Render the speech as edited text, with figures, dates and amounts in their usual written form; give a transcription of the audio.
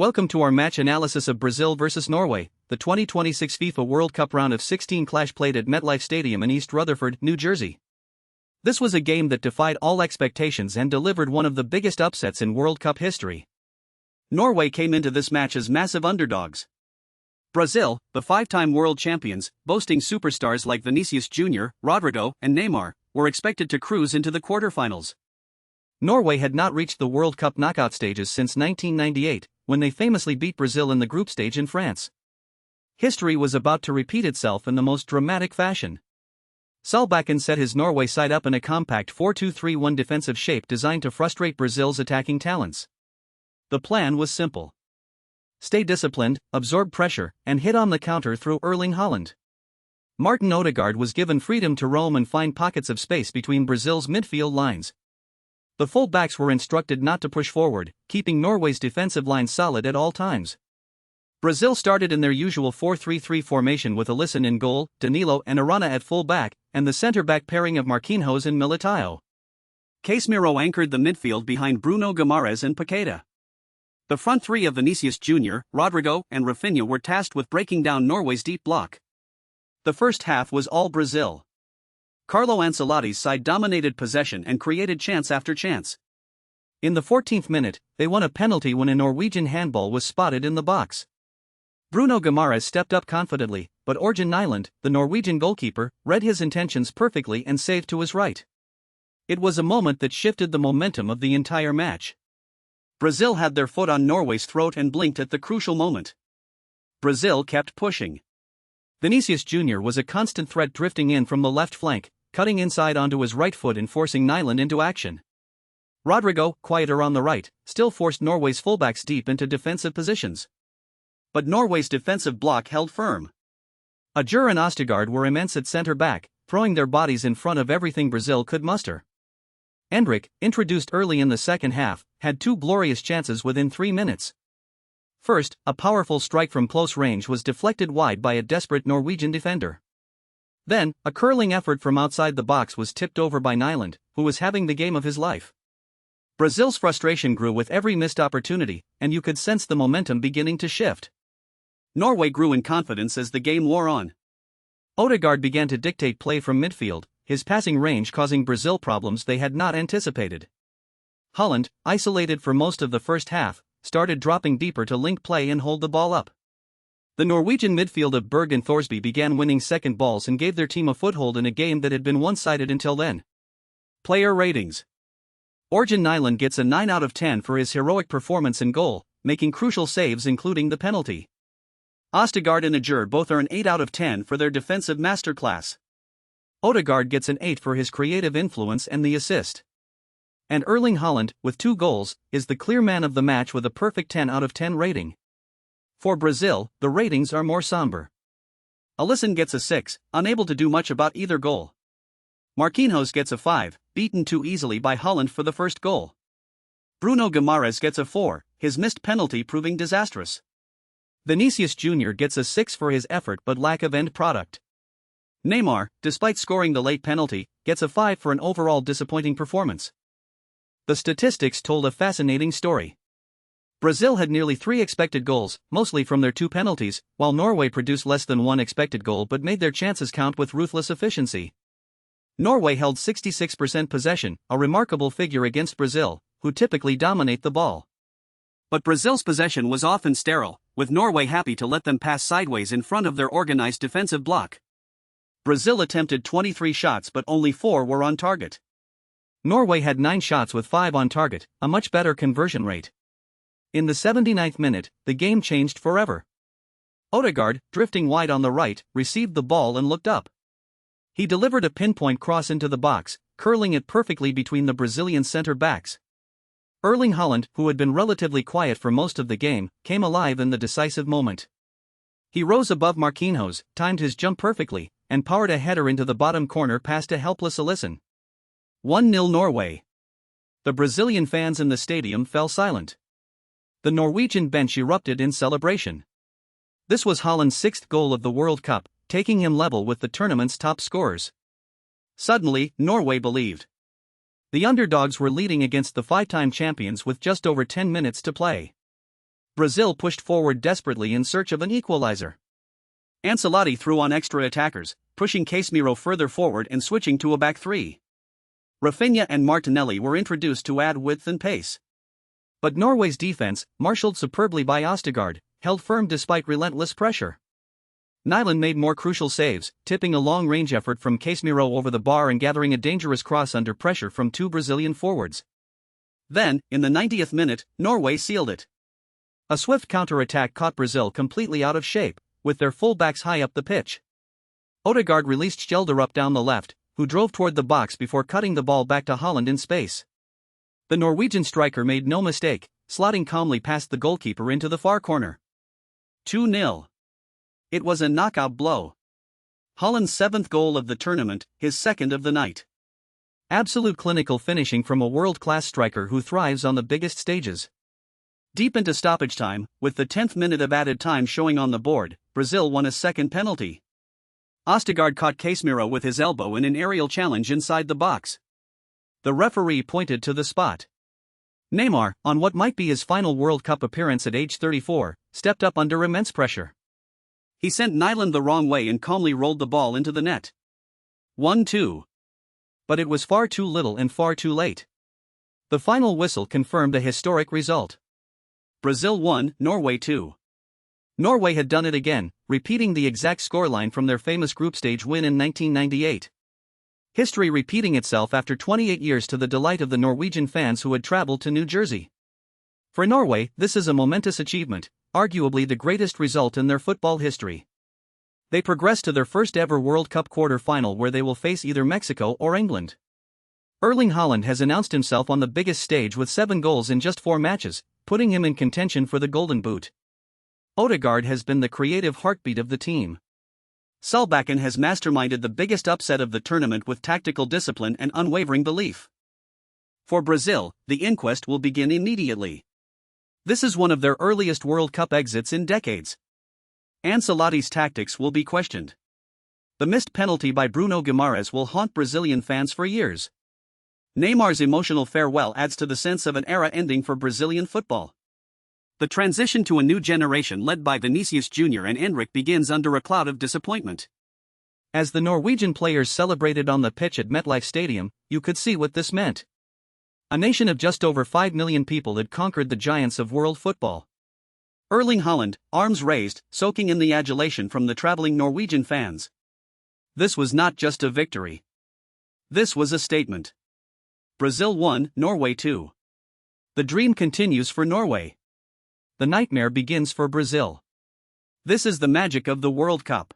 Welcome to our match analysis of Brazil vs Norway, the 2026 FIFA World Cup round of 16 clash played at MetLife Stadium in East Rutherford, New Jersey. This was a game that defied all expectations and delivered one of the biggest upsets in World Cup history. Norway came into this match as massive underdogs. Brazil, the five-time world champions, boasting superstars like Vinicius Jr., Rodrigo, and Neymar, were expected to cruise into the quarterfinals. Norway had not reached the World Cup knockout stages since 1998, when they famously beat Brazil in the group stage in France. History was about to repeat itself in the most dramatic fashion. Solbakken set his Norway side up in a compact 4-2-3-1 defensive shape designed to frustrate Brazil's attacking talents. The plan was simple. Stay disciplined, absorb pressure, and hit on the counter through Erling Haaland. Martin Odegaard was given freedom to roam and find pockets of space between Brazil's midfield lines. The full-backs were instructed not to push forward, keeping Norway's defensive line solid at all times. Brazil started in their usual 4-3-3 formation with Alisson in goal, Danilo and Arana at full-back, and the centre-back pairing of Marquinhos and Militao. Casemiro anchored the midfield behind Bruno Guimaraes and Paqueta. The front three of Vinicius Jr., Rodrigo, and Rafinha were tasked with breaking down Norway's deep block. The first half was all Brazil. Carlo Ancelotti's side dominated possession and created chance after chance. In the 14th minute, they won a penalty when a Norwegian handball was spotted in the box. Bruno Guimaraes stepped up confidently, but Ørjan Nyland, the Norwegian goalkeeper, read his intentions perfectly and saved to his right. It was a moment that shifted the momentum of the entire match. Brazil had their foot on Norway's throat and blinked at the crucial moment. Brazil kept pushing. Vinicius Jr. was a constant threat drifting in from the left flank, cutting inside onto his right foot and forcing Nyland into action. Rodrigo, quieter on the right, still forced Norway's fullbacks deep into defensive positions. But Norway's defensive block held firm. Ajur and Odegaard were immense at centre-back, throwing their bodies in front of everything Brazil could muster. Endrick, introduced early in the second half, had two glorious chances within 3 minutes. First, a powerful strike from close range was deflected wide by a desperate Norwegian defender. Then, a curling effort from outside the box was tipped over by Nyland, who was having the game of his life. Brazil's frustration grew with every missed opportunity, and you could sense the momentum beginning to shift. Norway grew in confidence as the game wore on. Odegaard began to dictate play from midfield, his passing range causing Brazil problems they had not anticipated. Haaland, isolated for most of the first half, started dropping deeper to link play and hold the ball up. The Norwegian midfield of Berg and Thorsby began winning second balls and gave their team a foothold in a game that had been one-sided until then. Player ratings. Ørjan Nyland gets a 9 out of 10 for his heroic performance in goal, making crucial saves including the penalty. Odegaard and Ajur both earn 8 out of 10 for their defensive masterclass. Odegaard gets an 8 for his creative influence and the assist. And Erling Haaland, with 2 goals, is the clear man of the match with a perfect 10 out of 10 rating. For Brazil, the ratings are more somber. Alisson gets a 6, unable to do much about either goal. Marquinhos gets a 5, beaten too easily by Haaland for the first goal. Bruno Guimaraes gets a 4, his missed penalty proving disastrous. Vinicius Jr. gets a 6 for his effort but lack of end product. Neymar, despite scoring the late penalty, gets a 5 for an overall disappointing performance. The statistics told a fascinating story. Brazil had nearly 3 expected goals, mostly from their 2 penalties, while Norway produced less than 1 expected goal but made their chances count with ruthless efficiency. Norway held 66% possession, a remarkable figure against Brazil, who typically dominate the ball. But Brazil's possession was often sterile, with Norway happy to let them pass sideways in front of their organized defensive block. Brazil attempted 23 shots but only 4 were on target. Norway had 9 shots with 5 on target, a much better conversion rate. In the 79th minute, the game changed forever. Odegaard, drifting wide on the right, received the ball and looked up. He delivered a pinpoint cross into the box, curling it perfectly between the Brazilian centre-backs. Erling Haaland, who had been relatively quiet for most of the game, came alive in the decisive moment. He rose above Marquinhos, timed his jump perfectly, and powered a header into the bottom corner past a helpless Alisson. 1-0 Norway. The Brazilian fans in the stadium fell silent. The Norwegian bench erupted in celebration. This was Haaland's 6th goal of the World Cup, taking him level with the tournament's top scorers. Suddenly, Norway believed. The underdogs were leading against the 5-time champions with just over 10 minutes to play. Brazil pushed forward desperately in search of an equalizer. Ancelotti threw on extra attackers, pushing Casemiro further forward and switching to a back three. Rafinha and Martinelli were introduced to add width and pace. But Norway's defense, marshaled superbly by Østigård, held firm despite relentless pressure. Nyland made more crucial saves, tipping a long-range effort from Casemiro over the bar and gathering a dangerous cross under pressure from two Brazilian forwards. Then, in the 90th minute, Norway sealed it. A swift counter-attack caught Brazil completely out of shape, with their full-backs high up the pitch. Ødegaard released Skjelderup down the left, who drove toward the box before cutting the ball back to Haaland in space. The Norwegian striker made no mistake, slotting calmly past the goalkeeper into the far corner. 2-0. It was a knockout blow. Haaland's 7th goal of the tournament, his 2nd of the night. Absolute clinical finishing from a world-class striker who thrives on the biggest stages. Deep into stoppage time, with the 10th minute of added time showing on the board, Brazil won a second penalty. Østigård caught Casemiro with his elbow in an aerial challenge inside the box. The referee pointed to the spot. Neymar, on what might be his final World Cup appearance at age 34, stepped up under immense pressure. He sent Nyland the wrong way and calmly rolled the ball into the net. 1-2. But it was far too little and far too late. The final whistle confirmed a historic result. Brazil 1, Norway 2. Norway had done it again, repeating the exact scoreline from their famous group stage win in 1998. History repeating itself after 28 years to the delight of the Norwegian fans who had traveled to New Jersey. For Norway, this is a momentous achievement, arguably the greatest result in their football history. They progress to their first ever World Cup quarter-final where they will face either Mexico or England. Erling Haaland has announced himself on the biggest stage with 7 goals in just 4 matches, putting him in contention for the Golden Boot. Ødegaard has been the creative heartbeat of the team. Solbakken has masterminded the biggest upset of the tournament with tactical discipline and unwavering belief. For Brazil, the inquest will begin immediately. This is one of their earliest World Cup exits in decades. Ancelotti's tactics will be questioned. The missed penalty by Bruno Guimarães will haunt Brazilian fans for years. Neymar's emotional farewell adds to the sense of an era ending for Brazilian football. The transition to a new generation led by Vinicius Jr. and Endrick begins under a cloud of disappointment. As the Norwegian players celebrated on the pitch at MetLife Stadium, you could see what this meant. A nation of just over 5 million people had conquered the giants of world football. Erling Haaland, arms raised, soaking in the adulation from the traveling Norwegian fans. This was not just a victory. This was a statement. Brazil 1, Norway 2. The dream continues for Norway. The nightmare begins for Brazil. This is the magic of the World Cup.